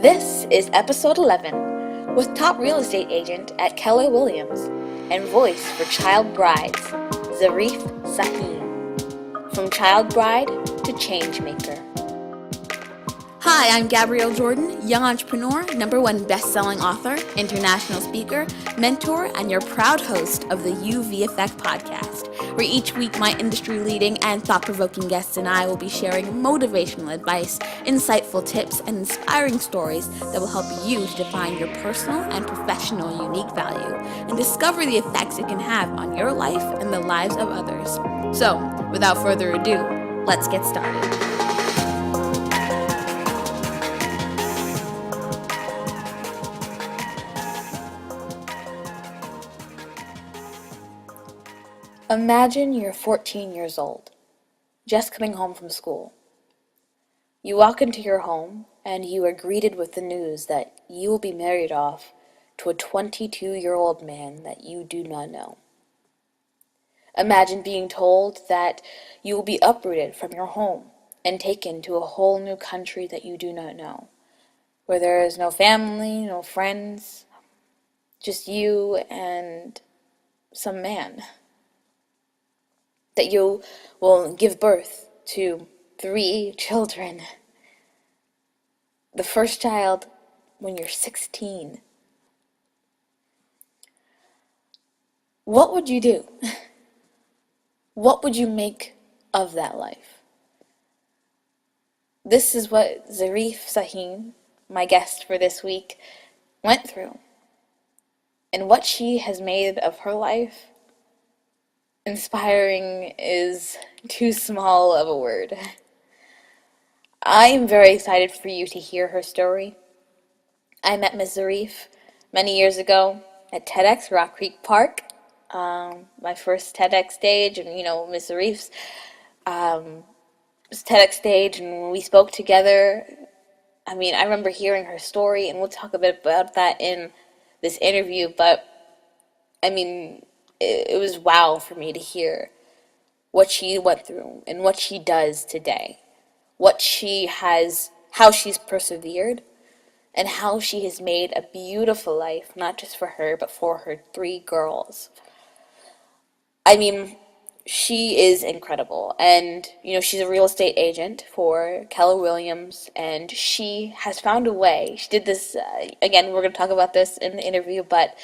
This is episode 11 with top real estate agent at Keller Williams and voice for child brides, Zarif Sahin. From child bride to changemaker. Hi, I'm Gabrielle Jordan, young entrepreneur, #1 best-selling author, international speaker, mentor, and your proud host of the UV Effect podcast, where each week my industry-leading and thought-provoking guests and I will be sharing motivational advice, insightful tips, and inspiring stories that will help you to define your personal and professional unique value and discover the effects it can have on your life and the lives of others. So, without further ado, let's get started. Imagine you're 14 years old, just coming home from school. You walk into your home and you are greeted with the news that you will be married off to a 22-year-old man that you do not know. Imagine being told that you will be uprooted from your home and taken to a whole new country that you do not know, where there is no family, no friends, just you and some man. That you will give birth to 3 children. The first child when you're 16. What would you do? What would you make of that life? This is what Zarif Sahin, my guest for this week, went through. And what she has made of her life. Inspiring is too small of a word. I am very excited for you to hear her story. I met Ms. Zarif many years ago at TEDx Rock Creek Park, my first TEDx stage, and Ms. Zarif's TEDx stage, and we spoke together. I remember hearing her story, and we'll talk a bit about that in this interview, but it was wow for me to hear what she went through and what she does today, how she's persevered, and how she has made a beautiful life, not just for her, but for her 3 girls. She is incredible, and, she's a real estate agent for Keller Williams, and she has found a way. She did this, again, we're going to talk about this in the interview, but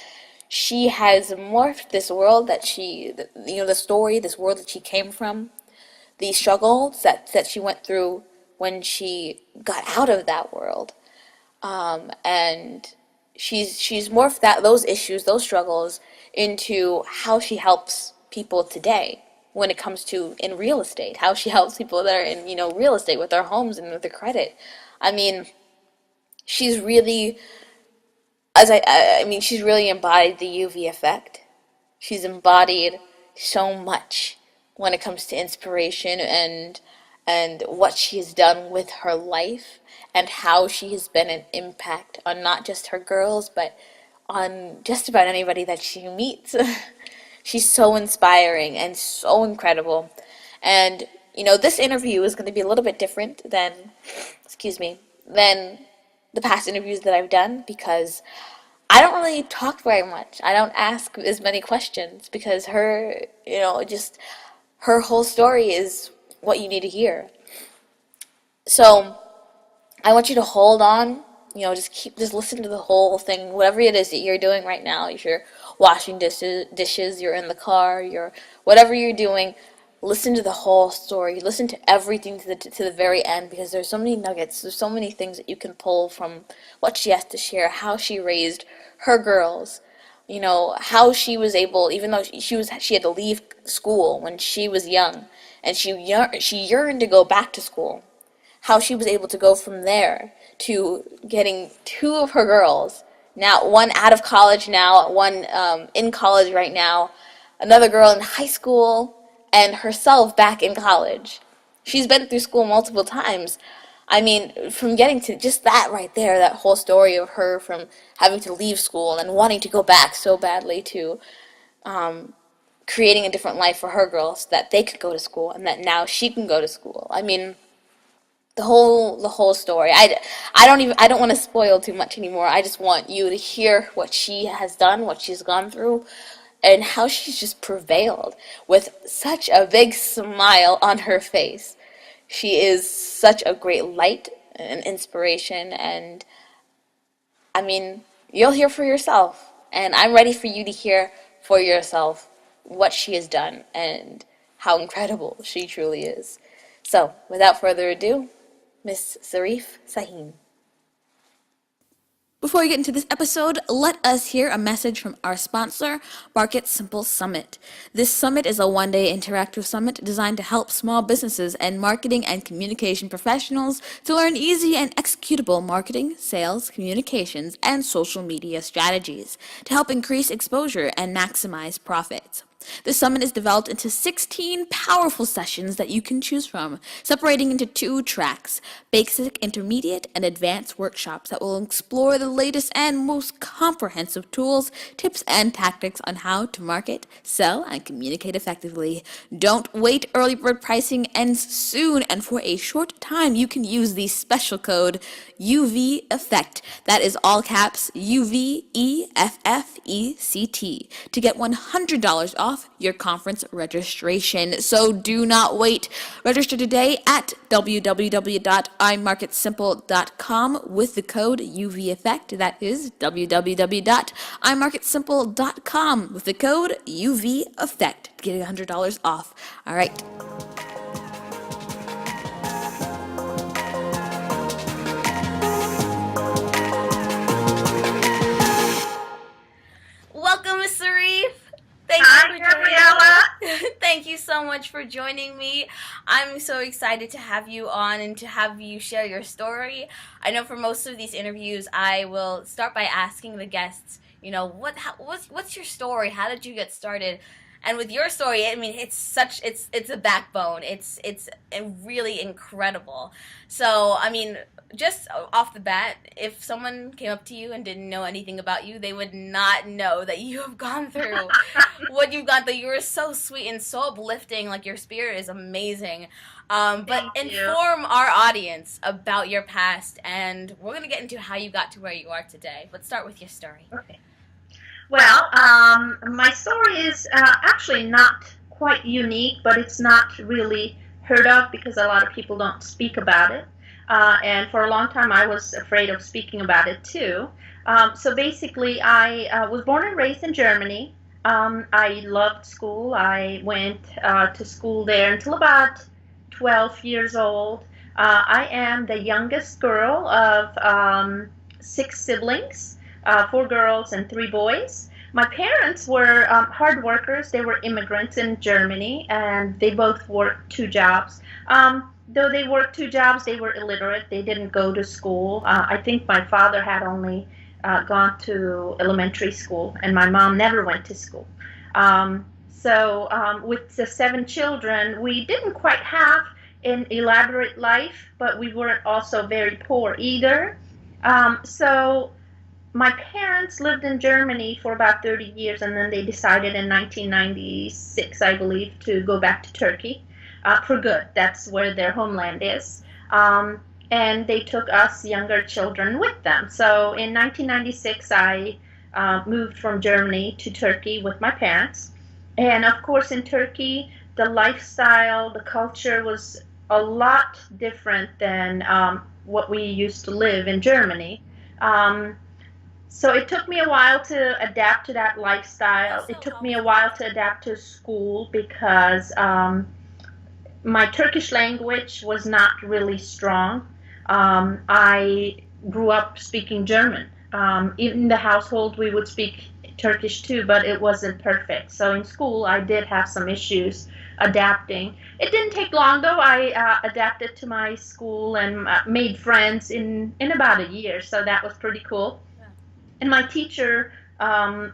she has morphed this world that this world that she came from, the struggles that she went through when she got out of that world, and she's morphed those issues, those struggles, into how she helps people today when it comes to in real estate, how she helps people that are in real estate with their homes and with their credit. She's really. She's really embodied the UV effect. She's embodied so much when it comes to inspiration and what she has done with her life and how she has been an impact on not just her girls, but on just about anybody that she meets. She's so inspiring and so incredible. And, this interview is going to be a little bit different than the past interviews that I've done, because I don't really talk very much. I don't ask as many questions because her whole story is what you need to hear. So I want you to hold on, just listen to the whole thing, whatever it is that you're doing right now. If you're washing dishes, you're in the car, whatever you're doing, listen to the whole story. Listen to everything to the very end, because there's so many nuggets. There's so many things that you can pull from what she has to share, how she raised her girls, how she was able, even though she had to leave school when she was young, and she yearned to go back to school, how she was able to go from there to getting 2 of her girls, now one out of college now, one in college right now, another girl in high school, and herself back in college. She's been through school multiple times. From getting to just that right there, that whole story of her from having to leave school and wanting to go back so badly to creating a different life for her girls so that they could go to school and that now she can go to school. the whole story. I don't want to spoil too much anymore. I just want you to hear what she has done, what she's gone through, and how she's just prevailed with such a big smile on her face. She is such a great light and inspiration, and I mean, you'll hear for yourself. And I'm ready for you to hear for yourself what she has done and how incredible she truly is. So, without further ado, Miss Zarif Sahin. Before we get into this episode, let us hear a message from our sponsor, Market Simple Summit. This summit is a one-day interactive summit designed to help small businesses and marketing and communication professionals to learn easy and executable marketing, sales, communications, and social media strategies to help increase exposure and maximize profits. The summit is developed into 16 powerful sessions that you can choose from, separating into 2 tracks, basic, intermediate, and advanced workshops that will explore the latest and most comprehensive tools, tips, and tactics on how to market, sell, and communicate effectively. Don't wait, early bird pricing ends soon, and for a short time you can use the special code UV Effect. That is all caps UVEFFECT to get $100 off your conference registration. So do not wait. Register today at www.imarketsimple.com with the code UV Effect. That is www.imarketsimple.com with the code UV Effect to get $100 off. All right. Welcome, Miss Zarif. Hi, Gabrielle. Thank you so much for joining me. I'm so excited to have you on and to have you share your story. I know for most of these interviews, I will start by asking the guests, what's your story? How did you get started? And with your story, I mean, it's a backbone. It's really incredible. So, I mean, just off the bat, if someone came up to you and didn't know anything about you, they would not know that you have gone through what you've gone through. You were so sweet and so uplifting. Like, your spirit is amazing. But inform our audience about your past, and we're going to get into how you got to where you are today. Let's start with your story. Okay. Well, my story is actually not quite unique, but it's not really heard of because a lot of people don't speak about it. And for a long time, I was afraid of speaking about it too. So basically, I was born and raised in Germany. I loved school. I went to school there until about 12 years old. I am the youngest girl of 6 siblings. 4 girls and 3 boys. My parents were hard workers. They were immigrants in Germany, and they both worked 2 jobs. Though they worked 2 jobs, they were illiterate. They didn't go to school. I think my father had only gone to elementary school, and my mom never went to school. So with the 7 children, we didn't quite have an elaborate life, but we weren't also very poor either. So my parents lived in Germany for about 30 years, and then they decided in 1996, I believe, to go back to Turkey for good. That's where their homeland is. And they took us younger children with them. So in 1996, I moved from Germany to Turkey with my parents. And of course, in Turkey, the lifestyle, the culture was a lot different than what we used to live in Germany. So it took me a while to adapt to that lifestyle. It took me a while to adapt to school because my Turkish language was not really strong. I grew up speaking German. In the household, we would speak Turkish too, but it wasn't perfect. So in school, I did have some issues adapting. It didn't take long, though. I adapted to my school and made friends in about a year, so that was pretty cool. And my teacher,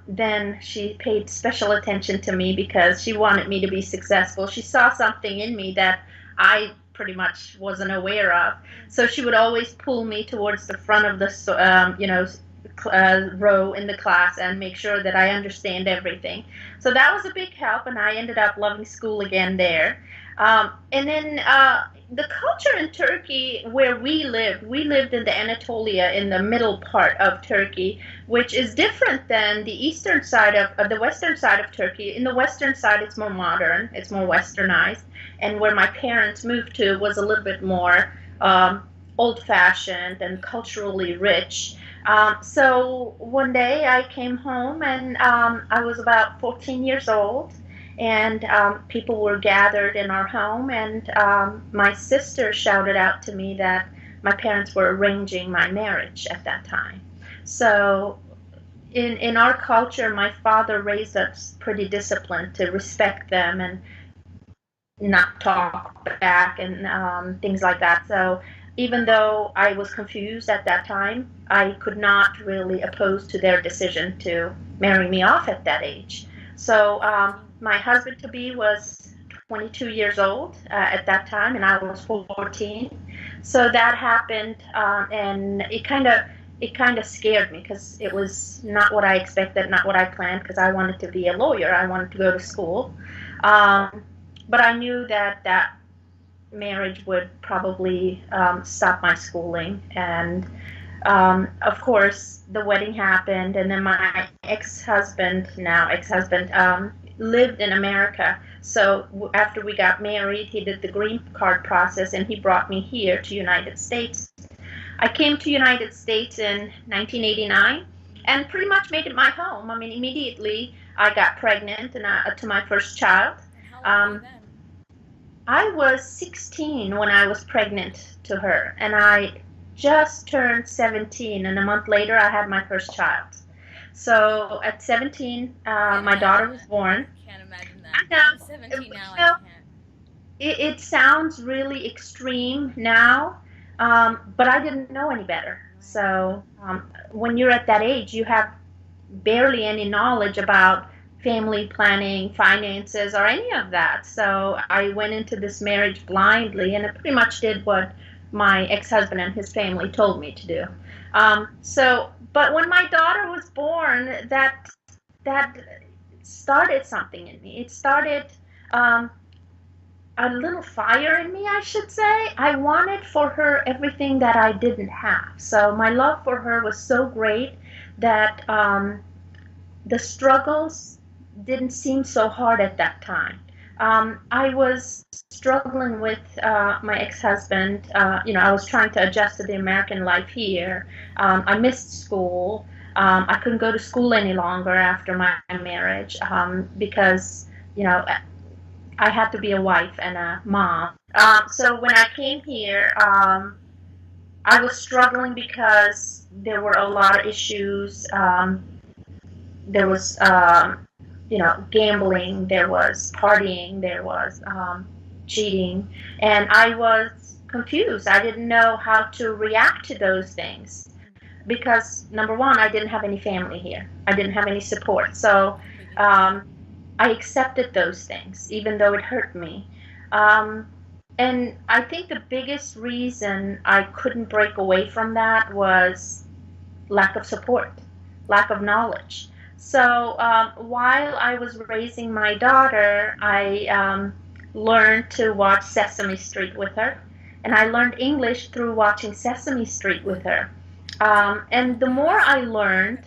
then she paid special attention to me because she wanted me to be successful. She saw something in me that I pretty much wasn't aware of. So she would always pull me towards the front of the, row in the class and make sure that I understand everything. So that was a big help, and I ended up loving school again there. And then the culture in Turkey, where we lived in the Anatolia, in the middle part of Turkey, which is different than the eastern side of the western side of Turkey. In the western side, it's more modern, it's more westernized, and where my parents moved to was a little bit more old-fashioned and culturally rich. So one day I came home and I was about 14 years old, and people were gathered in our home, and my sister shouted out to me that my parents were arranging my marriage at that time. So in our culture, my father raised us pretty disciplined to respect them and not talk back and things like that. So even though I was confused at that time, I could not really oppose to their decision to marry me off at that age. So my husband to be was 22 years old at that time, and I was 14. So that happened, and it kind of scared me because it was not what I expected, not what I planned. Because I wanted to be a lawyer, I wanted to go to school, but I knew that that marriage would probably stop my schooling. And of course, the wedding happened, and then my ex-husband, lived in America. So after we got married, he did the green card process, and he brought me here to United States. I came to United States in 1989 and pretty much made it my home. I mean, immediately I got pregnant and to my first child. How old were you then? I was 16 when I was pregnant to her, and I just turned 17, and a month later I had my first child. So at 17, Can't my daughter imagine was that. born. Can't imagine that. I I'm know, 17 now. I you know, can't. it sounds really extreme now, but I didn't know any better. So when you're at that age, you have barely any knowledge about family planning, finances, or any of that. So I went into this marriage blindly, and I pretty much did what my ex-husband and his family told me to do. But when my daughter was born, that started something in me. It started um, a little fire in me, I should say. I wanted for her everything that I didn't have. So my love for her was so great that the struggles didn't seem so hard at that time. I was struggling with my ex-husband. I was trying to adjust to the American life here. I missed school. I couldn't go to school any longer after my marriage because, you know, I had to be a wife and a mom. So when I came here, I was struggling because there were a lot of issues. There was gambling, there was partying, there was cheating, and I was confused. I didn't know how to react to those things because, number one, I didn't have any family here. I didn't have any support. So I accepted those things, even though it hurt me. And I think the biggest reason I couldn't break away from that was lack of support, lack of knowledge. So while I was raising my daughter, I learned to watch Sesame Street with her, and I learned English through watching Sesame Street with her. And the more I learned,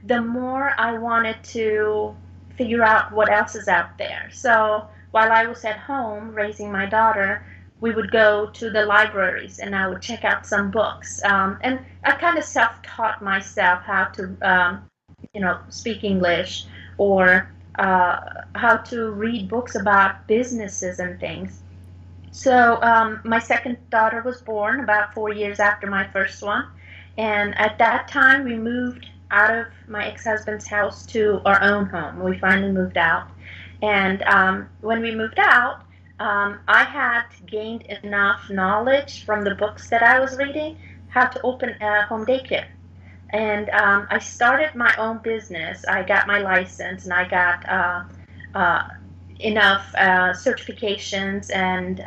the more I wanted to figure out what else is out there. So while I was at home raising my daughter, we would go to the libraries and I would check out some books. And I kind of self-taught myself how to speak English, or how to read books about businesses and things. So my second daughter was born about 4 years after my first one, and at that time we moved out of my ex-husband's house to our own home. We finally moved out, and when we moved out, I had gained enough knowledge from the books that I was reading how to open a home daycare. And I started my own business. I got my license, and I got enough certifications and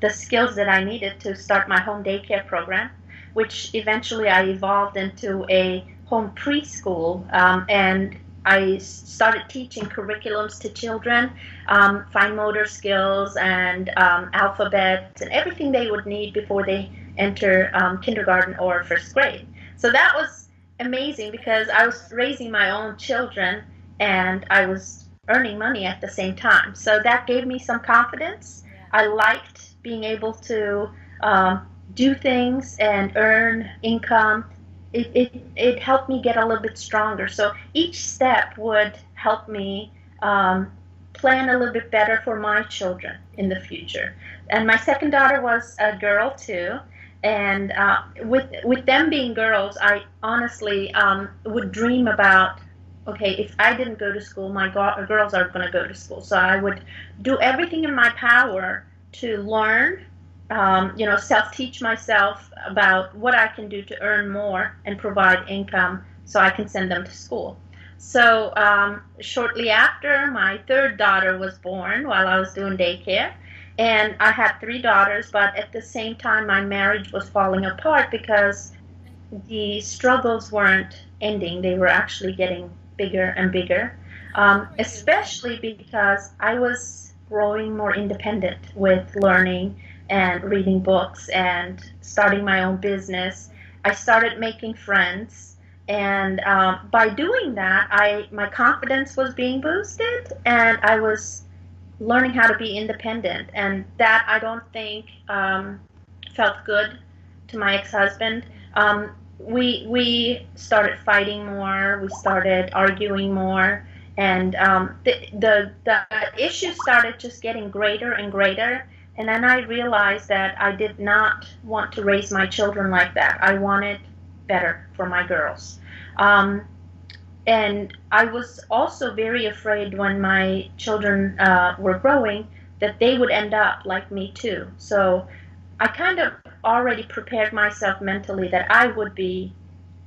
the skills that I needed to start my home daycare program, which eventually I evolved into a home preschool. And I started teaching curriculums to children, fine motor skills and alphabet and everything they would need before they enter kindergarten or first grade. So that was amazing because I was raising my own children and I was earning money at the same time. So that gave me some confidence. I liked being able to do things and earn income. It helped me get a little bit stronger. So each step would help me plan a little bit better for my children in the future. And my second daughter was a girl too. And with them being girls, I honestly would dream about, okay, if I didn't go to school, my girls are going to go to school. So I would do everything in my power to learn, self-teach myself about what I can do to earn more and provide income so I can send them to school. So shortly after, my third daughter was born while I was doing daycare. And I had three daughters, but at the same time, my marriage was falling apart because the struggles weren't ending. They were actually getting bigger and bigger, especially because I was growing more independent with learning and reading books and starting my own business. I started making friends, and by doing that, my confidence was being boosted, and I was learning how to be independent, and that I don't think felt good to my ex-husband. We started fighting more, we started arguing more, and the issue started just getting greater and greater. And then I realized that I did not want to raise my children like that. I wanted better for my girls. And I was also very afraid when my children were growing that they would end up like me too. So I kind of already prepared myself mentally that I would be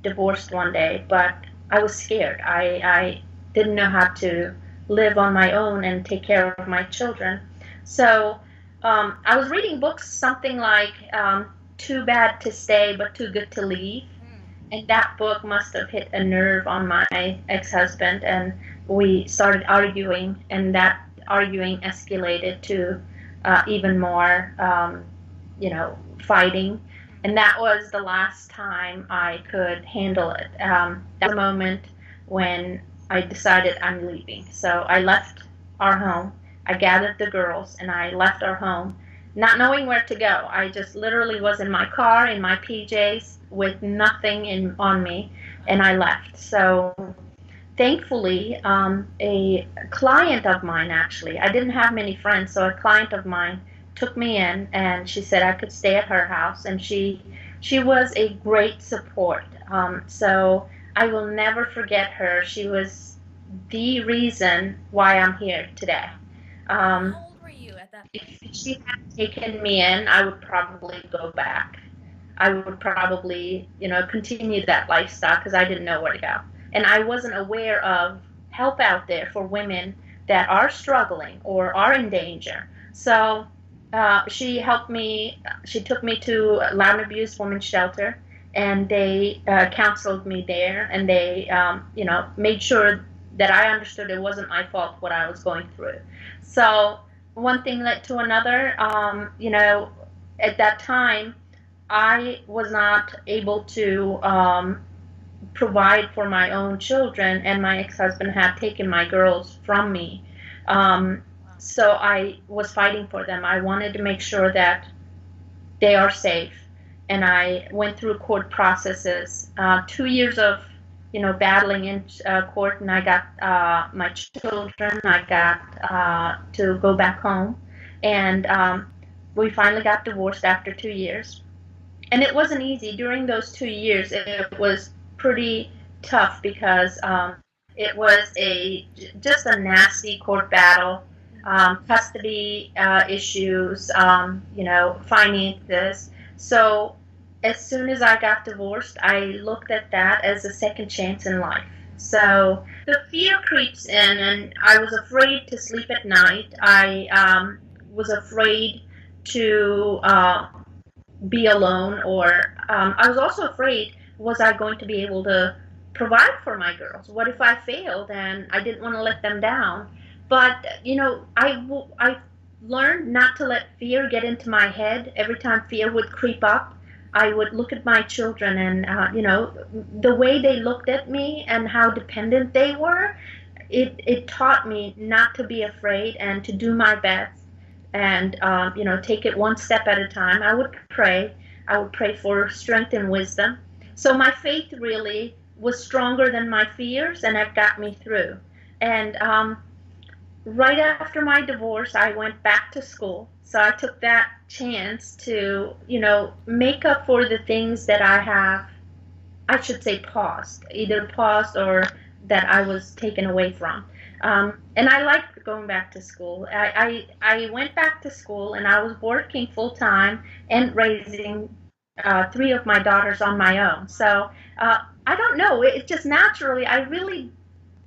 divorced one day, but I was scared. I didn't know how to live on my own and take care of my children. So I was reading books, something like Too Bad to Stay but Too Good to Leave. And that book must have hit a nerve on my ex-husband, and we started arguing, and that arguing escalated to even more, fighting. And that was the last time I could handle it. That was the moment when I decided I'm leaving. So I left our home. I gathered the girls, and I left our home, not knowing where to go. I just literally was in my car, in my PJs, with nothing on me, and I left. So thankfully, a client of mine, actually, I didn't have many friends, so a client of mine took me in, and she said I could stay at her house, and she was a great support. So I will never forget her. She was the reason why I'm here today. How old were you at that point? If she had taken me in, I would probably go back. I would probably, continue that lifestyle because I didn't know where to go. And I wasn't aware of help out there for women that are struggling or are in danger. So she helped me. She took me to Loud and Abused Women's Shelter, and they counseled me there, and they, made sure that I understood it wasn't my fault what I was going through. So one thing led to another. At that time, I was not able to provide for my own children, and my ex-husband had taken my girls from me. So I was fighting for them. I wanted to make sure that they are safe, and I went through court processes, 2 years of battling in court, and I got my children. I got to go back home, and we finally got divorced after 2 years. And it wasn't easy. During those 2 years, it was pretty tough because it was just a nasty court battle, custody issues, finances. So as soon as I got divorced, I looked at that as a second chance in life. So the fear creeps in, and I was afraid to sleep at night. I was afraid to be alone, or I was also afraid, was I going to be able to provide for my girls? What if I failed and I didn't want to let them down? But I learned not to let fear get into my head. Every time fear would creep up, I would look at my children, and the way they looked at me and how dependent they were. It taught me not to be afraid and to do my best, and take it one step at a time. I would pray for strength and wisdom. So my faith really was stronger than my fears, and it got me through. And right after my divorce, I went back to school. So I took that chance to, make up for the things that I should say paused, either paused or that I was taken away from. And I liked going back to school. I went back to school, and I was working full time and raising three of my daughters on my own. So I don't know, it just naturally, I really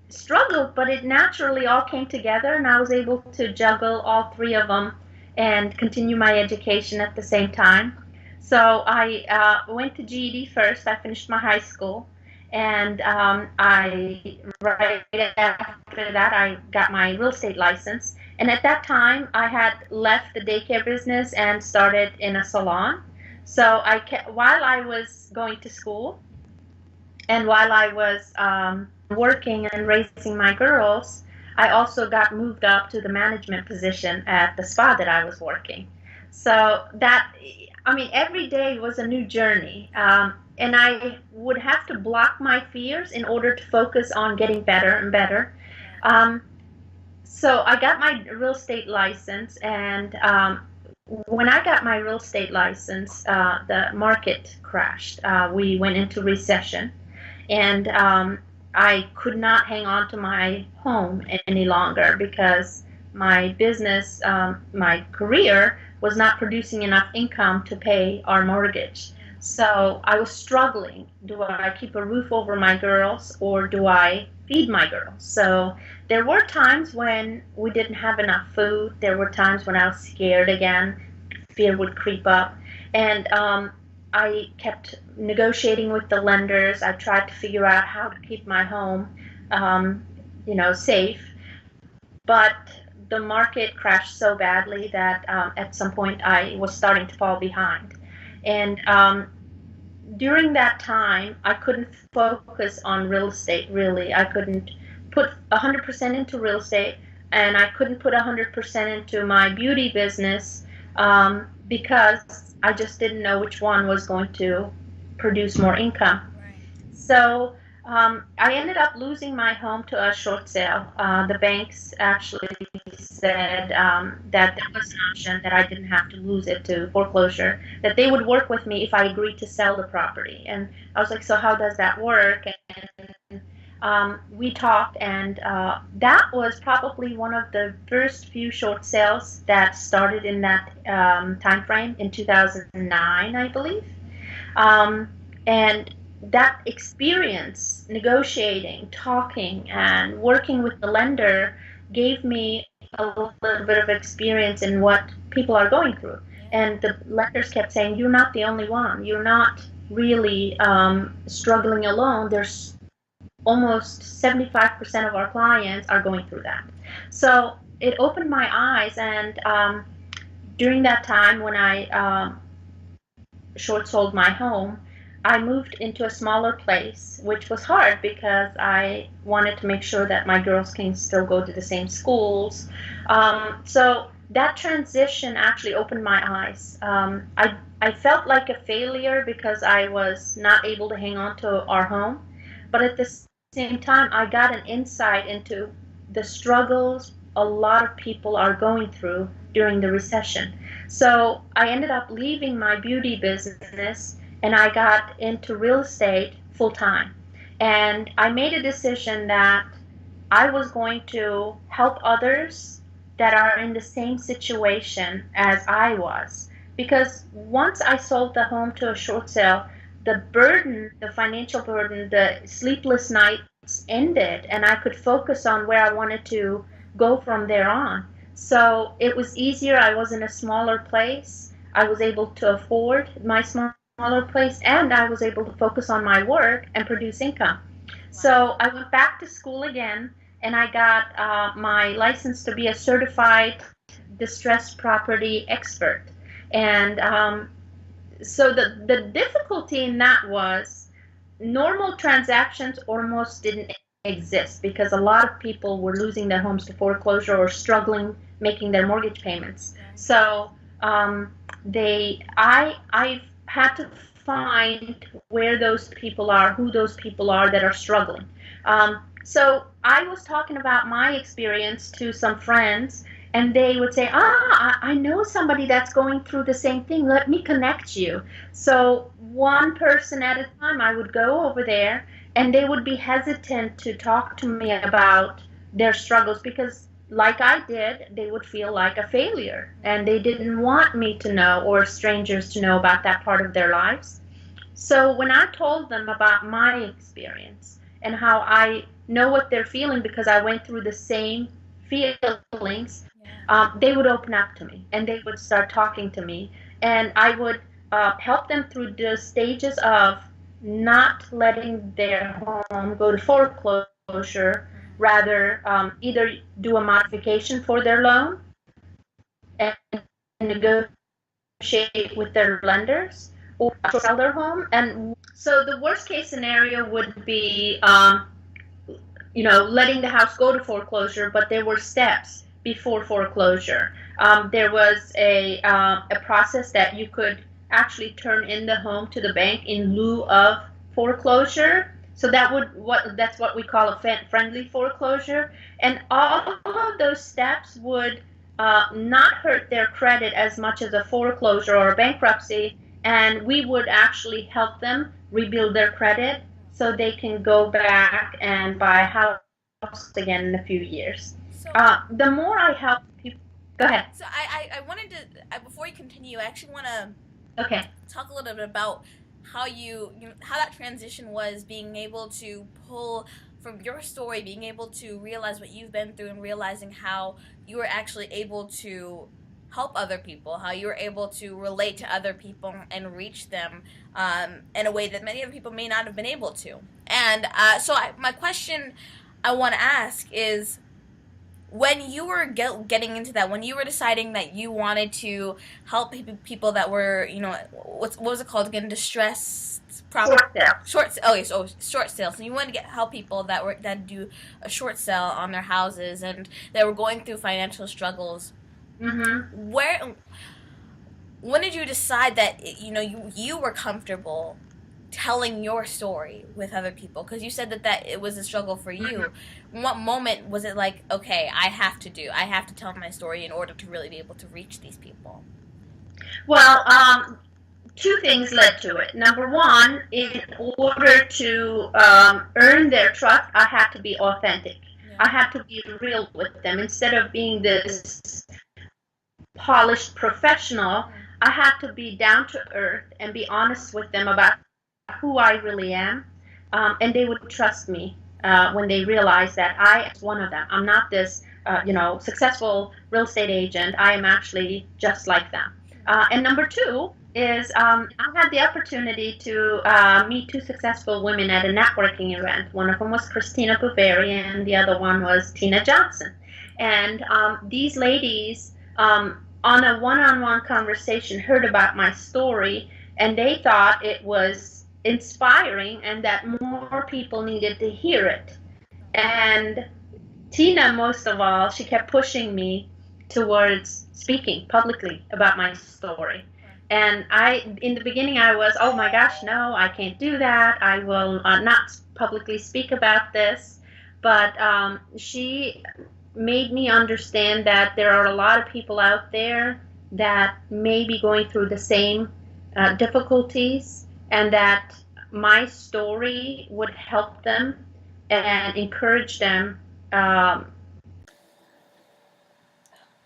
struggled, but it naturally all came together, and I was able to juggle all three of them and continue my education at the same time. So I went to GED first. I finished my high school, and I right after that I got my real estate license. And at that time, I had left the daycare business and started in a salon. So while I was going to school, and while I was working and raising my girls, I also got moved up to the management position at the spa that I was working. So every day was a new journey. And I would have to block my fears in order to focus on getting better and better. So I got my real estate license, and when I got my real estate license, the market crashed. We went into recession, and I could not hang on to my home any longer because my business, my career, was not producing enough income to pay our mortgage. So I was struggling. Do I keep a roof over my girls, or do I feed my girls? So there were times when we didn't have enough food. There were times when I was scared again. Fear would creep up. And I kept negotiating with the lenders. I tried to figure out how to keep my home, safe. But the market crashed so badly that at some point I was starting to fall behind. And during that time, I couldn't focus on real estate, really. I couldn't put 100% into real estate, and I couldn't put 100% into my beauty business because I just didn't know which one was going to produce more income. So I ended up losing my home to a short sale. The banks actually said that there was an option that I didn't have to lose it to foreclosure, that they would work with me if I agreed to sell the property. And I was like, so how does that work? And we talked, and that was probably one of the first few short sales that started in that time frame in 2009, I believe. And that experience, negotiating, talking, and working with the lender gave me a little bit of experience in what people are going through. And the lenders kept saying, you're not the only one. You're not really struggling alone. There's almost 75% of our clients are going through that. So it opened my eyes, and during that time when I short sold my home, I moved into a smaller place, which was hard because I wanted to make sure that my girls can still go to the same schools. So that transition actually opened my eyes. I felt like a failure because I was not able to hang on to our home, but at the same time, I got an insight into the struggles a lot of people are going through during the recession. So I ended up leaving my beauty business, and I got into real estate full time. And I made a decision that I was going to help others that are in the same situation as I was. Because once I sold the home to a short sale, the burden, the financial burden, the sleepless nights ended, and I could focus on where I wanted to go from there on. So it was easier. I was in a smaller place. I was able to afford my smaller place, and I was able to focus on my work and produce income. So I went back to school again, and I got my license to be a certified distressed property expert. And so the difficulty in that was normal transactions almost didn't exist because a lot of people were losing their homes to foreclosure or struggling making their mortgage payments. So I've had to find where those people are, who those people are that are struggling. So I was talking about my experience to some friends, and they would say, I know somebody that's going through the same thing. Let me connect you. So one person at a time, I would go over there, and they would be hesitant to talk to me about their struggles because, like I did, they would feel like a failure, and they didn't want me to know or strangers to know about that part of their lives. So when I told them about my experience and how I know what they're feeling because I went through the same feelings, they would open up to me and they would start talking to me, and I would help them through the stages of not letting their home go to foreclosure, rather either do a modification for their loan and negotiate with their lenders or sell their home. And so the worst case scenario would be letting the house go to foreclosure, but there were steps before foreclosure. There was a process that you could actually turn in the home to the bank in lieu of foreclosure. So that's what we call a friendly foreclosure. And all of those steps would not hurt their credit as much as a foreclosure or a bankruptcy, and we would actually help them rebuild their credit so they can go back and buy a house again in a few years. So, The more I help people, go ahead. so I wanted to, before you continue, I actually want to Okay. talk a little bit about how how that transition was, being able to pull from your story, being able to realize what you've been through and realizing how you were actually able to help other people, how you were able to relate to other people and reach them in a way that many other people may not have been able to. And my question I want to ask is, when you were getting into that, when you were deciding that you wanted to help people that were, what was it called again? Distressed property. Short sale. Short sales. And you wanted to help people that do a short sale on their houses and that were going through financial struggles. Mm-hmm. When did you decide that you were comfortable telling your story with other people? Because you said that it was a struggle for you. What moment was it like, okay, I have to tell my story in order to really be able to reach these people? Well, two things led to it. Number one, in order to earn their trust, I had to be authentic. Yeah. I had to be real with them. Instead of being this polished professional, I had to be down to earth and be honest with them about who I really am, and they would trust me when they realized that I am one of them. I'm not this, successful real estate agent. I am actually just like them. And number two is I had the opportunity to meet two successful women at a networking event. One of them was Christina Buveri, and the other one was Tina Johnson. And these ladies, on a one-on-one conversation, heard about my story, and they thought it was inspiring and that more people needed to hear it. And Tina, most of all, she kept pushing me towards speaking publicly about my story. And in the beginning, I was, oh my gosh, no, I can't do that. I will not publicly speak about this. But she made me understand that there are a lot of people out there that may be going through the same difficulties, and that my story would help them and encourage them or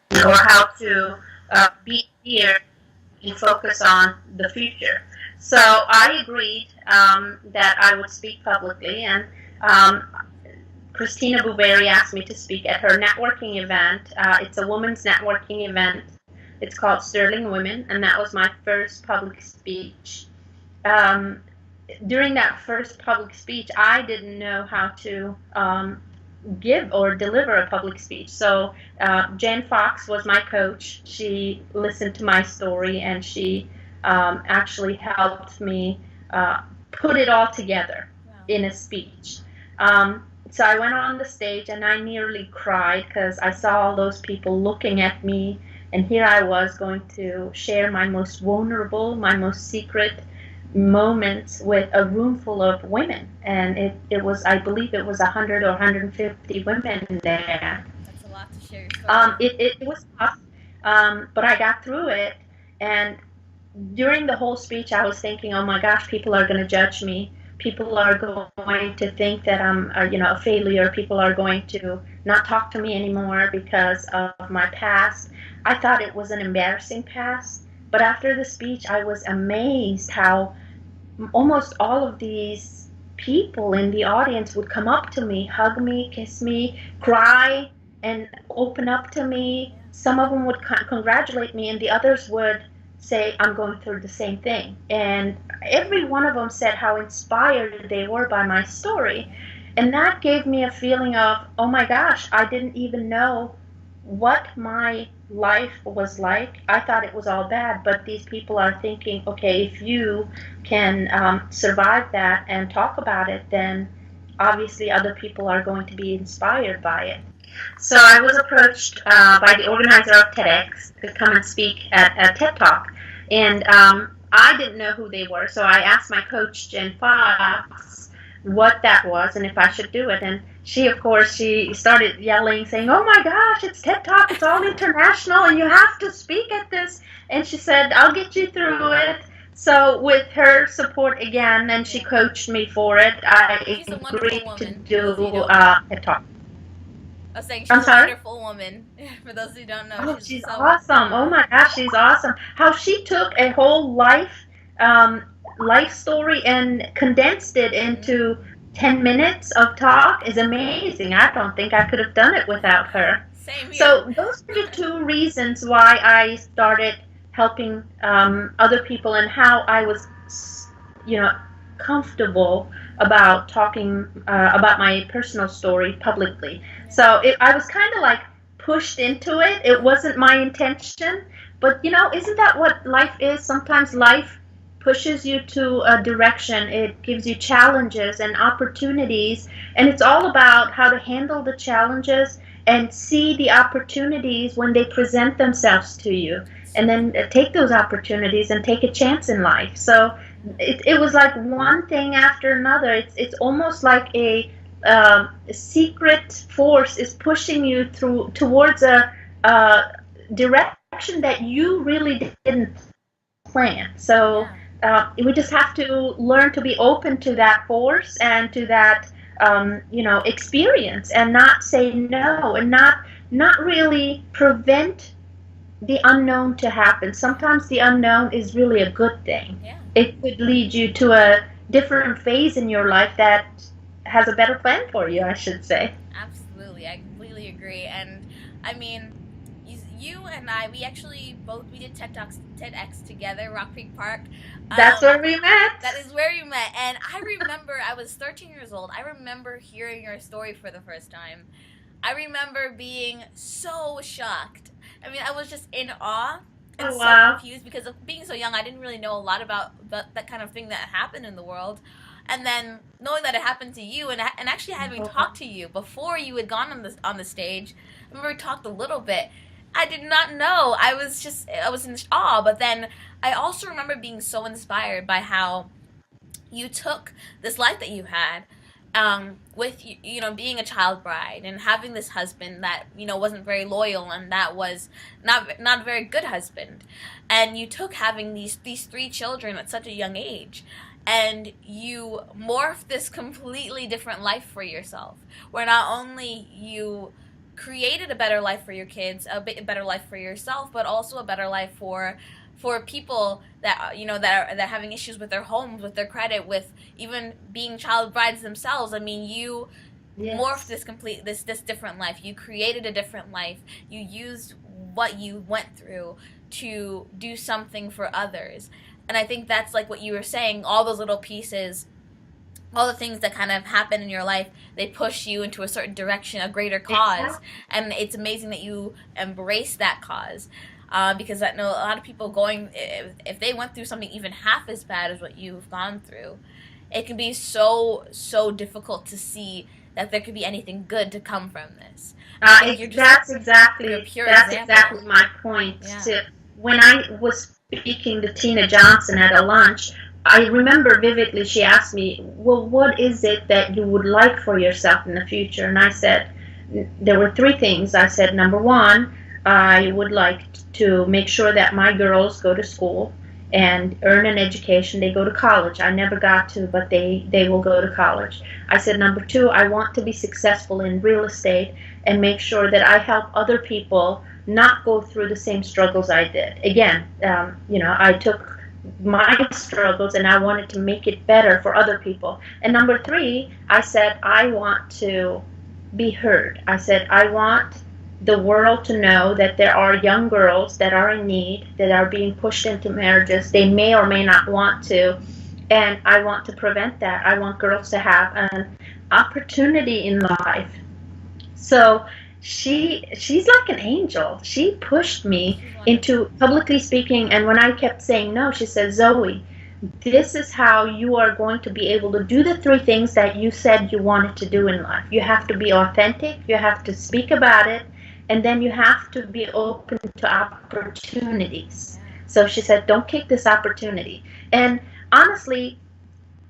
how to be here and focus on the future. So I agreed that I would speak publicly, and Christina Buveri asked me to speak at her networking event. It's a women's networking event. It's called Sterling Women, and that was my first public speech. during that first public speech, I didn't know how to give or deliver a public speech. So Jen Fox was my coach. She listened to my story, and she actually helped me put it all together in a speech. So I went on the stage and I nearly cried because I saw all those people looking at me, and here I was going to share my most vulnerable, my most secret moments with a room full of women. And it was, I believe it was 100 or 150 women there. That's a lot to share your story. It was tough, but I got through it. And during the whole speech, I was thinking, oh my gosh, people are going to judge me. People are going to think that I'm, a failure. People are going to not talk to me anymore because of my past. I thought it was an embarrassing past. But after the speech, I was amazed how almost all of these people in the audience would come up to me, hug me, kiss me, cry, and open up to me. Some of them would congratulate me, and the others would say, I'm going through the same thing. And every one of them said how inspired they were by my story. And that gave me a feeling of, oh my gosh, I didn't even know what my life was like. I thought it was all bad, but these people are thinking, okay, if you can survive that and talk about it, then obviously other people are going to be inspired by it. So I was approached by the organizer of TEDx to come and speak at a TED Talk, and I didn't know who they were, so I asked my coach, Jen Fox, what that was and if I should do it. And she, of course, she started yelling, saying, oh my gosh, it's TED Talk, it's all international, and you have to speak at this. And she said, I'll get you through it. So with her support again, and she coached me for it, I agreed to do TED Talk. I was saying she's a wonderful woman. For those who don't know, oh, she's so awesome. Oh my gosh, she's awesome. How she took a whole life story and condensed it into 10 minutes of talk is amazing. I don't think I could have done it without her. Same here. So those are the two reasons why I started helping other people, and how I was, comfortable about talking about my personal story publicly. So I was kind of like pushed into it. It wasn't my intention, but isn't that what life is? Sometimes life pushes you to a direction. It gives you challenges and opportunities, and it's all about how to handle the challenges and see the opportunities when they present themselves to you, and then take those opportunities and take a chance in life. So it was like one thing after another. It's almost like a secret force is pushing you towards a direction that you really didn't plan. So we just have to learn to be open to that force and to that experience, and not say no, and not really prevent the unknown to happen. Sometimes the unknown is really a good thing. Yeah. It could lead you to a different phase in your life that has a better plan for you, I should say. Absolutely, I completely agree. And I mean, you and I, we did TEDx together, Rock Creek Park. That's where we met. That is where you met. And I remember, I was 13 years old. I remember hearing your story for the first time. I remember being so shocked. I mean, I was just in awe and so confused, because of being so young, I didn't really know a lot about that kind of thing that happened in the world. And then knowing that it happened to you, and actually having talked to you before you had gone on the stage. I remember we talked a little bit. I did not know. I was in awe. But then I also remember being so inspired by how you took this life that you had, with being a child bride and having this husband that wasn't very loyal, and that was not a very good husband, and you took having these 3 children at such a young age, and you morphed this completely different life for yourself, where not only you created a better life for your kids, a better life for yourself, but also a better life for people that that are having issues with their homes, with their credit, with even being child brides themselves. I mean, you morphed this different life. You created a different life. You used what you went through to do something for others. And I think that's like what you were saying, all those little pieces, all the things that kind of happen in your life, they push you into a certain direction, a greater cause. Exactly. And it's amazing that you embrace that cause. Because I know a lot of people going, if they went through something even half as bad as what you've gone through, it can be so difficult to see that there could be anything good to come from this. I think you're just, you're a pure That's example. exactly my point. Yeah. To when I was speaking to Tina Johnson at a lunch, I remember vividly she asked me, "Well, what is it that you would like for yourself in the future?" And I said, there were three things. I said, number one, I would like to make sure that my girls go to school and earn an education. They go to college. I never got to, but they will go to college. I said, number two, I want to be successful in real estate and make sure that I help other people not go through the same struggles I did. Again, I took my struggles and I wanted to make it better for other people. And number three, I said, I want to be heard. I said, I want the world to know that there are young girls that are in need, that are being pushed into marriages they may or may not want to, and I want to prevent that. I want girls to have an opportunity in life. So she's like an angel. She pushed me She's into wonderful. publicly speaking, and when I kept saying no, she said, Zoe, this is how you are going to be able to do the three things that you said you wanted to do in life. You have to be authentic, you have to speak about it, and then you have to be open to opportunities. Yeah. So she said, don't kick this opportunity. And honestly,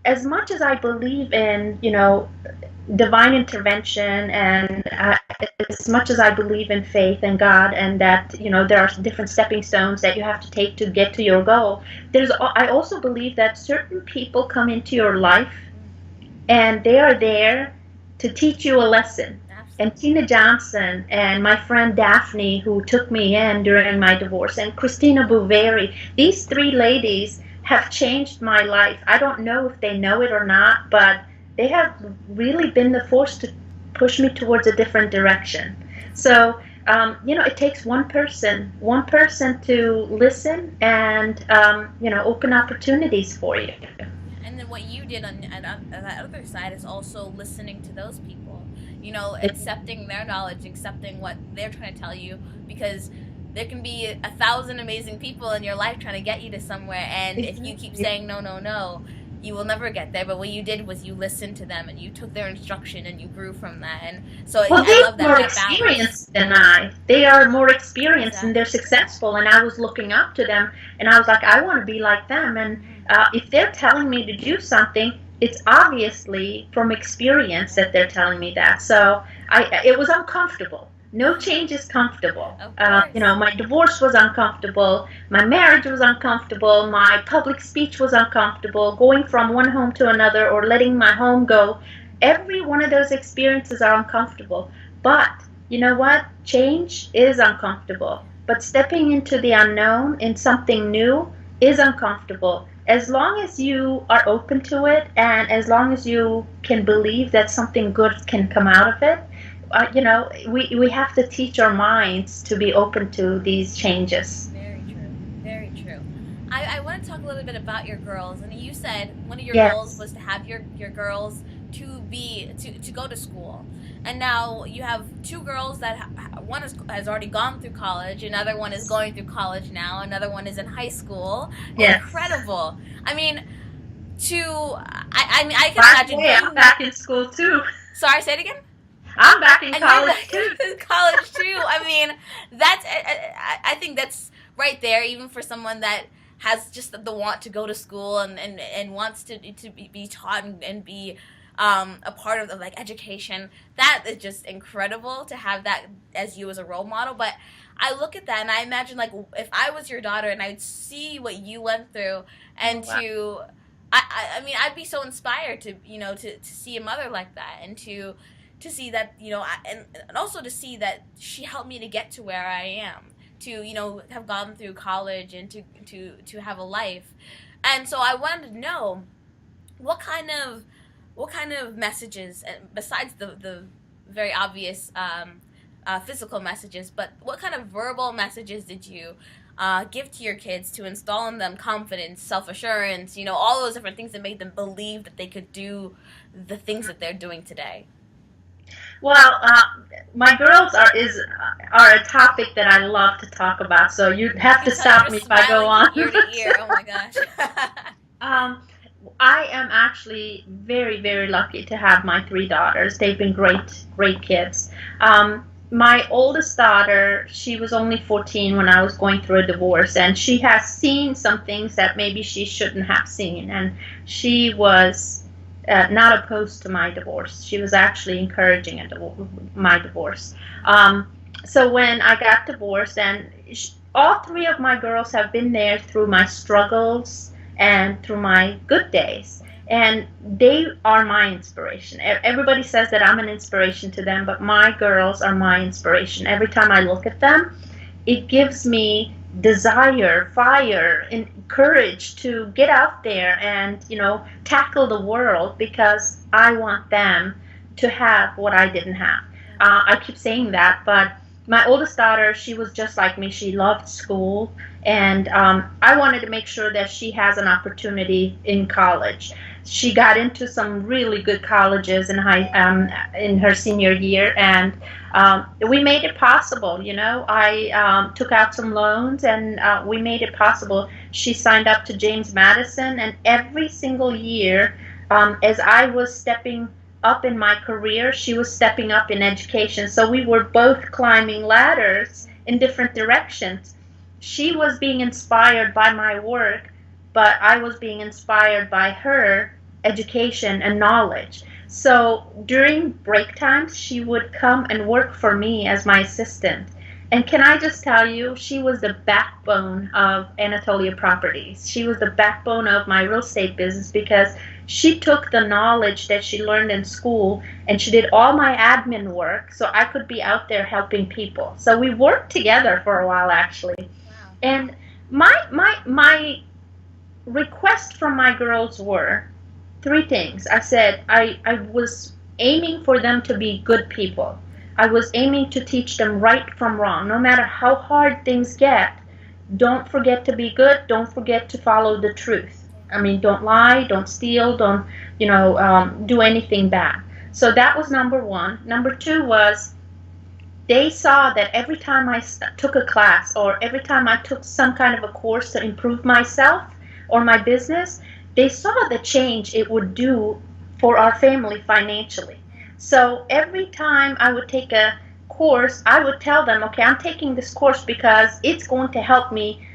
as much as I believe in, divine intervention, and as much as I believe in faith and God, and that there are different stepping stones that you have to take to get to your goal, I also believe that certain people come into your life and they are there to teach you a lesson. And Absolutely. Tina Johnson and my friend Daphne, who took me in during my divorce, and Christina Bouverie, these three ladies have changed my life. I don't know if they know it or not, but they have really been the force to push me towards a different direction. That's So, it takes one person to listen and, open opportunities for you. Yeah, and then what you did on that other side is also listening to those people. You know, It, accepting their knowledge, accepting what they're trying to tell you, because there can be 1,000 amazing people in your life trying to get you to somewhere, and if you keep exactly. saying no, no, no, you will never get there. But what you did was you listened to them and you took their instruction and you grew from that. And so Well, I they're love more that balance. experienced than I. They are more experienced and they're Exactly. successful. And I was looking up to them, and I was like, I want to be like them. And Hmm. if they're telling me to do something, it's obviously from experience Yeah. that they're telling me that. So it was uncomfortable. No change is comfortable. Of course. My divorce was uncomfortable. My marriage was uncomfortable. My public speech was uncomfortable. Going from one home to another or letting my home go. Every one of those experiences are uncomfortable. But you know what? Change is uncomfortable. Yeah. But stepping into the unknown in something new is uncomfortable. As long as you are open to it and as long as you can believe that something good can come out of it, we have to teach our minds to be open to these changes. Very true. Very true. I want to talk a little bit about your girls. And you said one of your goals Yes, was to have your girls to go to school. And now you have two girls that one has already gone through college, another one is going through college now, another one is in high school. yes. Incredible. I mean, I mean, I can By the imagine way, I'm being. back in school too. Sorry, say it again. I'm back in And you're college back too. in college too. I mean, I think that's right there, even for someone that has just the want to go to school and wants to be taught and be a part of the like education. That is just incredible to have that as you as a role model. But I look at that and I imagine like if I was your daughter and I'd see what you went through Oh, and wow. to I mean I'd be so inspired to to see a mother like that and to see that and also to see that she helped me to get to where I am, to have gone through college and to have a life. And so I wanted to know what kind of messages, besides the very obvious physical messages, but what kind of verbal messages did you give to your kids to install in them confidence, self-assurance, all those different things that make them believe that they could do the things that they're doing today? Well, my girls are a topic that I love to talk about. So you'd I have can to tell you're stop me if I go smiling on. from ear to ear. Oh my gosh. um, I am actually very, very lucky to have my three daughters. They've been great, great kids. My oldest daughter, she was only 14 when I was going through a divorce, and she has seen some things that maybe she shouldn't have seen. And she was not opposed to my divorce. She was actually encouraging my divorce. So when I got divorced, and all three of my girls have been there through my struggles and through my good days. And they are my inspiration. Everybody says that I'm an inspiration to them, but my girls are my inspiration. Every time I look at them, it gives me desire, fire, and courage to get out there and, tackle the world because I want them to have what I didn't have. I keep saying that, but my oldest daughter, she was just like me. She loved school, and I wanted to make sure that she has an opportunity in college. She got into some really good colleges in her senior year, and we made it possible. I took out some loans, and we made it possible. She signed up to James Madison, and every single year, as I was stepping up in my career, she was stepping up in education. So we were both climbing ladders in different directions. She was being inspired by my work, but I was being inspired by her education and knowledge. So during break times, she would come and work for me as my assistant. And can I just tell you, she was the backbone of Anatolia Properties. She was the backbone of my real estate business because she took the knowledge that she learned in school and she did all my admin work so I could be out there helping people. So we worked together for a while actually. Wow. And my request from my girls were three things. I said I was aiming for them to be good people. I was aiming to teach them right from wrong. No matter how hard things get, don't forget to be good. Don't forget to follow the truth. I mean, don't lie, don't steal, don't, do anything bad. So that was number one. Number two was they saw that every time I took a class or every time I took some kind of a course to improve myself or my business, they saw the change it would do for our family financially. So every time I would take a course, I would tell them, okay, I'm taking this course because it's going to help me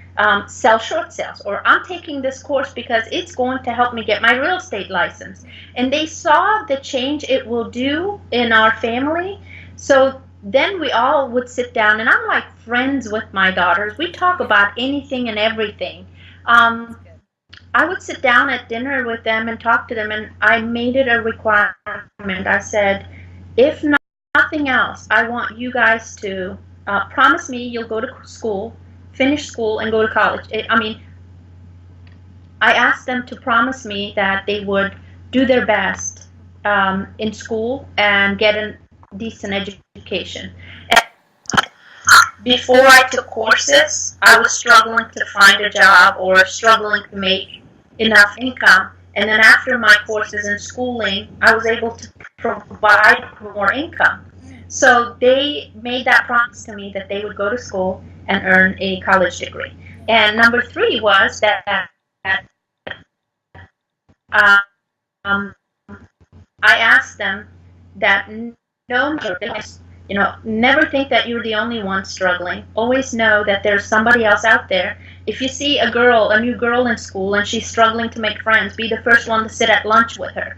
sell short sales, or I'm taking this course because it's going to help me get my real estate license. And they saw the change it will do in our family. So then we all would sit down, and I'm like friends with my daughters. We talk about anything and everything. I would sit down at dinner with them and talk to them, and I made it a requirement. I said, if nothing else, I want you guys to promise me you'll go to school, finish school, and go to college. I asked them to promise me that they would do their best in school and get a decent education. And before I took courses, I was struggling to find a job or struggling to make enough income. And then after my courses and schooling, I was able to provide more income. So they made that promise to me that they would go to school and earn a college degree. And number three was that um, I asked them that no matter, never think that you're the only one struggling. Always know that there's somebody else out there. If you see a new girl in school, and she's struggling to make friends, be the first one to sit at lunch with her.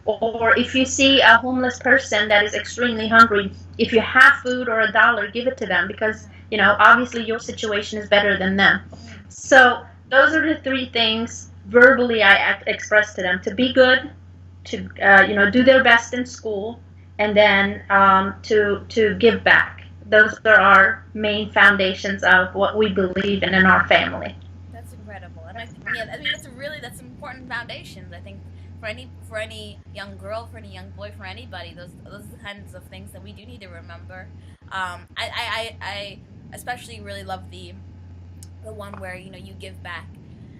Or if you see a homeless person that is extremely hungry, if you have food or $1, give it to them because, obviously your situation is better than them. So those are the three things verbally I expressed to them: to be good, to do their best in school, and then to give back. Those are our main foundations of what we believe in our family. That's incredible, and that's important foundations. I think for any young girl, for any young boy, for anybody, those are the kinds of things that we do need to remember. I especially really love the one where you give back,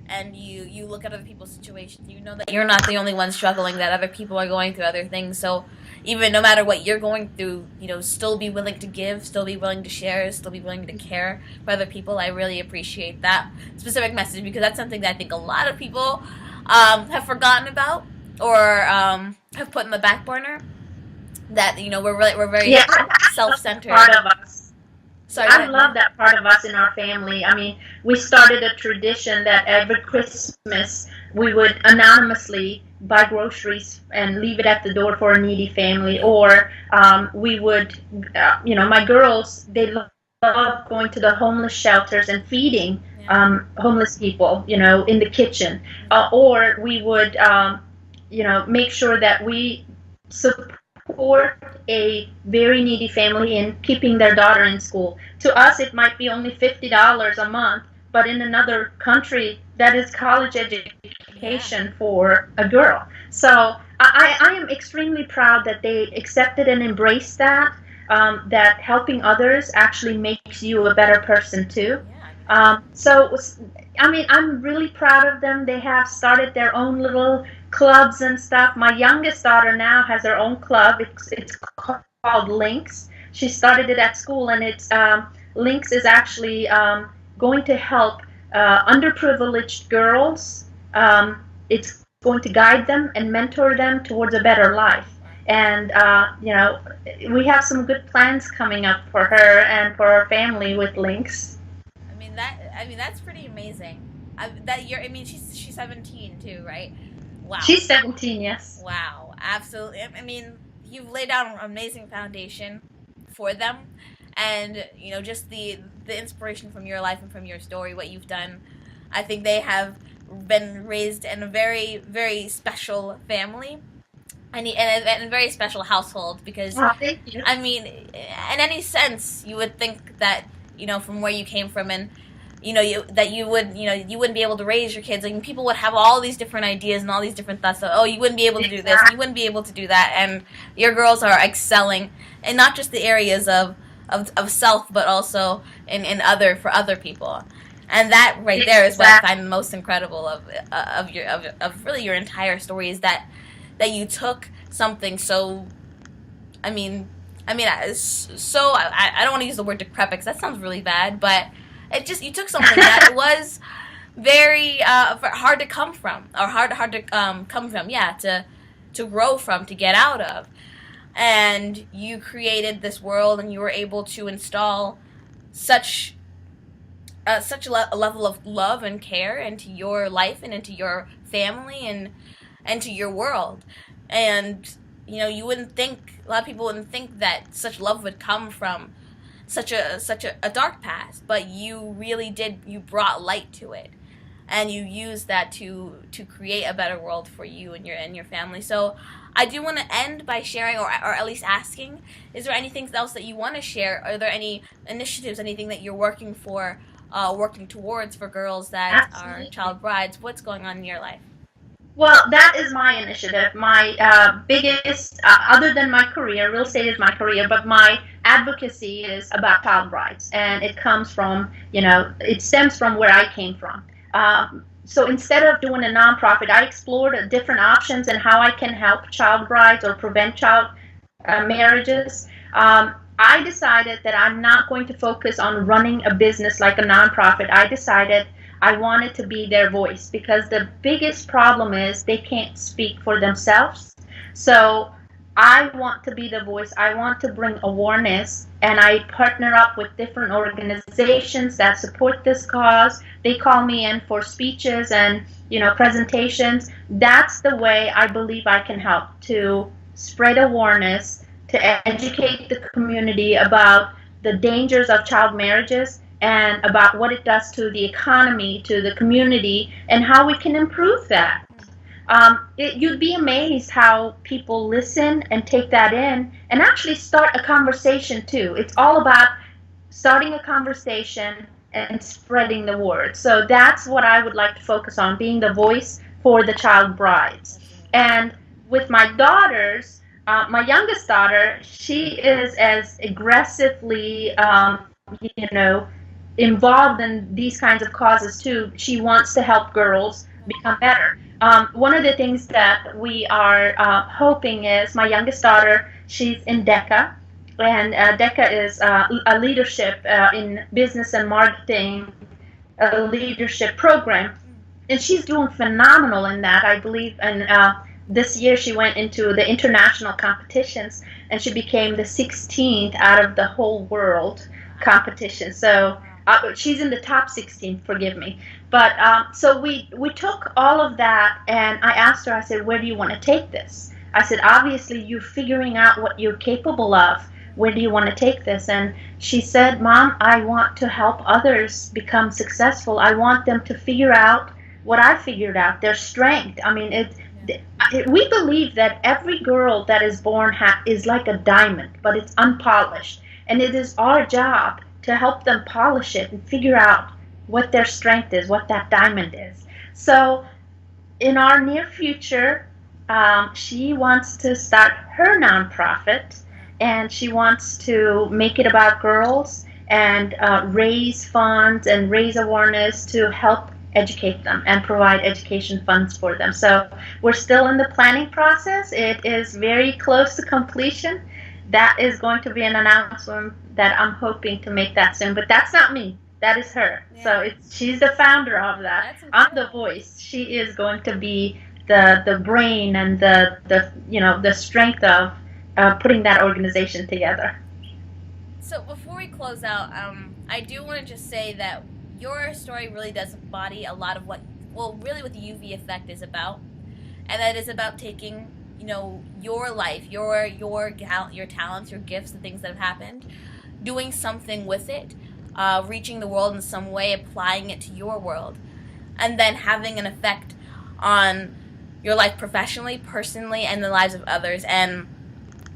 and you look at other people's situations. You know that you're not the only one struggling, that other people are going through other things. So even no matter what you're going through, still be willing to give, still be willing to share, still be willing to care for other people. I really appreciate that specific message, because that's something that I think a lot of people have forgotten about, or have put in the back burner. That we're very Yeah, I love that self-centered. part of us. Sorry, go I ahead. love that part of us in our family. I mean, we started a tradition that every Christmas we would anonymously buy groceries and leave it at the door for a needy family, or we would, my girls, they love going to the homeless shelters and feeding Yeah. homeless people, in the kitchen, or we would, make sure that we support a very needy family in keeping their daughter in school. To us, it might be only $50 a month, but in another country, that is college Yeah. education for a girl. So I am extremely proud that they accepted and embraced that. That helping others actually makes you a better person too. Yeah. So I mean, I'm really proud of them. They have started their own little clubs and stuff. My youngest daughter now has her own club. It's called Links. She started it at school, and it's Links is actually going to help underprivileged girls. It's going to guide them and mentor them towards a better life. And we have some good plans coming up for her and for our family with Links. That's pretty amazing. That year, she's 17 too, right? Wow. She's 17, yes. Wow, absolutely. You've laid down an amazing foundation for them, and just the inspiration from your life and from your story, what you've done. I think they have been raised in a very, very special family, and a very special household, because Oh, thank you. in any sense, you would think that from where you came from, and you wouldn't be able to raise your kids. Like, people would have all these different ideas and all these different thoughts. So, oh, you wouldn't be able to do this, you wouldn't be able to do that, and your girls are excelling, and not just the areas of self, but also in other people. And that right there is what I find most incredible of really your entire story, is that you took something so, I mean, I don't want to use the word decrepit, because that sounds really bad, but you took something that was very hard to come from, or hard to come from, yeah, to grow from, to get out of, and you created this world, and you were able to install such a level of love and care into your life, and into your family, and to your world. And you wouldn't think, a lot of people wouldn't think that such love would come from such a dark past, but you really did. You brought light to it, and you used that to create a better world for you and your family. So I do want to end by sharing, or at least asking, is there anything else that you want to share? Are there any initiatives, anything that you're working towards for girls that Absolutely. are child brides? What's going on in your life? Well, that is my initiative. My biggest, other than my career, real estate is my career, but my advocacy is about child rights. And it comes from, it stems from where I came from. So instead of doing a nonprofit, I explored different options and how I can help child brides or prevent child marriages. I decided that I'm not going to focus on running a business like a nonprofit. I decided I wanted to be their voice, because the biggest problem is they can't speak for themselves. So I want to be the voice. I want to bring awareness, and I partner up with different organizations that support this cause. They call me in for speeches and presentations. That's the way I believe I can help to spread awareness, to educate the community about the dangers of child marriages, and about what it does to the economy, to the community, and how we can improve that. You'd be amazed how people listen and take that in and actually start a conversation too. It's all about starting a conversation and spreading the word. So that's what I would like to focus on, being the voice for the child brides. And with my daughters, my youngest daughter, she is as aggressively, you know, involved in these kinds of causes too. She wants to help girls become better. One of the things that we are hoping is my youngest daughter, she's in DECA, and DECA is a leadership in business and marketing, a leadership program, and she's doing phenomenal in that, I believe. And this year she went into the international competitions, and she became the 16th out of the whole world competition. So she's in the top 16, forgive me. But so we took all of that, and I asked her, I said, where do you want to take this? I said, obviously you're figuring out what you're capable of. Where do you want to take this? And she said, Mom, I want to help others become successful. I want them to figure out what I figured out, their strength. I mean, we believe that every girl that is born is like a diamond, but it's unpolished. And it is our job to help them polish it and figure out what their strength is, what that diamond is. So in our near future, she wants to start her nonprofit, and she wants to make it about girls and raise funds and raise awareness to help educate them and provide education funds for them. So we're still in the planning process. It is very close to completion. That is going to be an announcement that I'm hoping to make that soon, but that's not me. That is her. Yeah. So she's the founder of that. I'm the voice. She is going to be the brain and the strength of putting that organization together. So before we close out, I do want to just say that your story really does embody a lot of what the UV effect is about, and that is about taking, your life, your talents, your gifts, the things that have happened, doing something with it, reaching the world in some way, applying it to your world, and then having an effect on your life professionally, personally, and the lives of others. And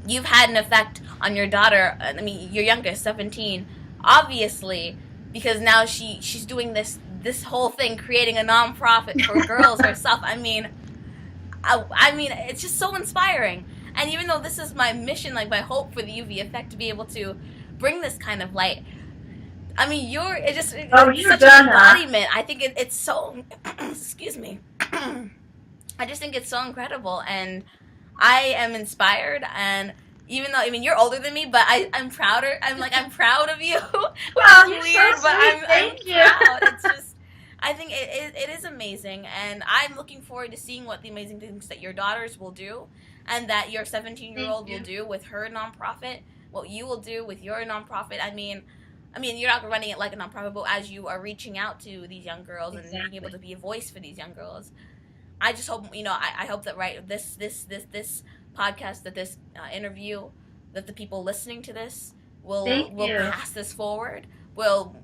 you've had an effect on your daughter, your youngest, 17, obviously, because now she's doing this whole thing, creating a nonprofit for girls herself. I mean, it's just so inspiring. And even though this is my mission, like my hope for the UV effect, to be able to bring this kind of light, you're such an embodiment. I think it's so, excuse me. I just think it's so incredible, and I am inspired. And even though, you're older than me, but I'm prouder. I'm proud of you. Which is weird, so but I'm proud. It's just, I think it is amazing, and I'm looking forward to seeing what the amazing things that your daughters will do, and that your 17-year-old will do with her nonprofit, what you will do with your nonprofit. You're not running it like a nonprofit, but as you are reaching out to these young girls and being able to be a voice for these young girls, I just hope, I hope that this podcast, that this interview, that the people listening to this will pass this forward, will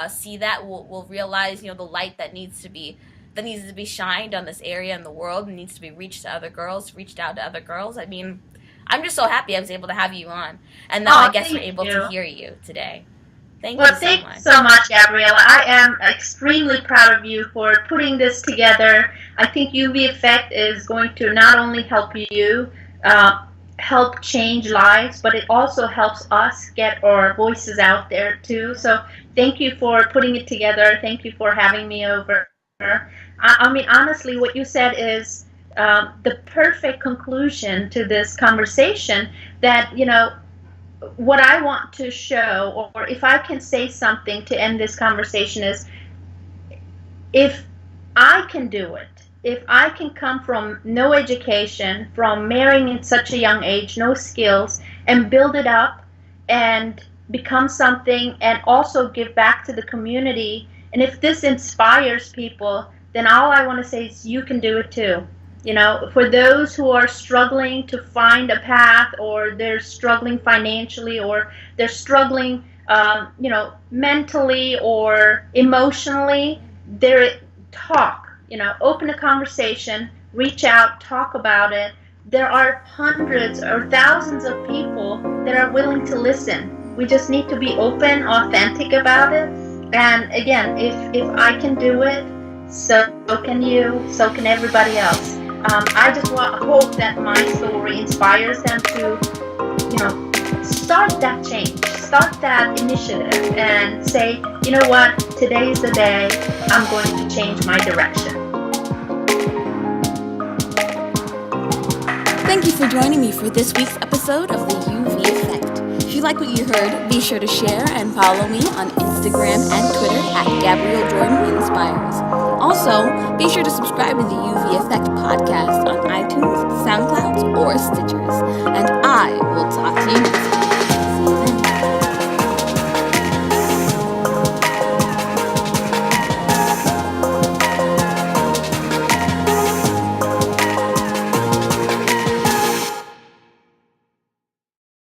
see that, will realize, the light that needs to be shined on this area in the world, and needs to be reached out to other girls. I'm just so happy I was able to have you on, and now I guess we're able to hear you today. Thank you so much, Gabrielle. I am extremely proud of you for putting this together. I think UV Effect is going to not only help you help change lives, but it also helps us get our voices out there too. So thank you for putting it together. Thank you for having me over. Honestly, what you said is the perfect conclusion to this conversation, that, what I want to show, or if I can say something to end this conversation, is if I can do it, if I can come from no education, from marrying at such a young age, no skills, and build it up and become something, and also give back to the community, and if this inspires people, then all I want to say is you can do it too. For those who are struggling to find a path, or they're struggling financially, or they're struggling, mentally or emotionally, open a conversation, reach out, talk about it. There are hundreds or thousands of people that are willing to listen. We just need to be open, authentic about it. And again, if I can do it, so can you, so can everybody else. I just hope that my story inspires them to, start that change, start that initiative, and say, you know what, today is the day I'm going to change my direction. Thank you for joining me for this week's episode of the UV Effect. If you like what you heard, be sure to share and follow me on Instagram and Twitter at Gabrielle Jordan Inspires. Also, be sure to subscribe to the UV Effect podcast on iTunes, SoundCloud, or Stitchers. And I will talk to you next week.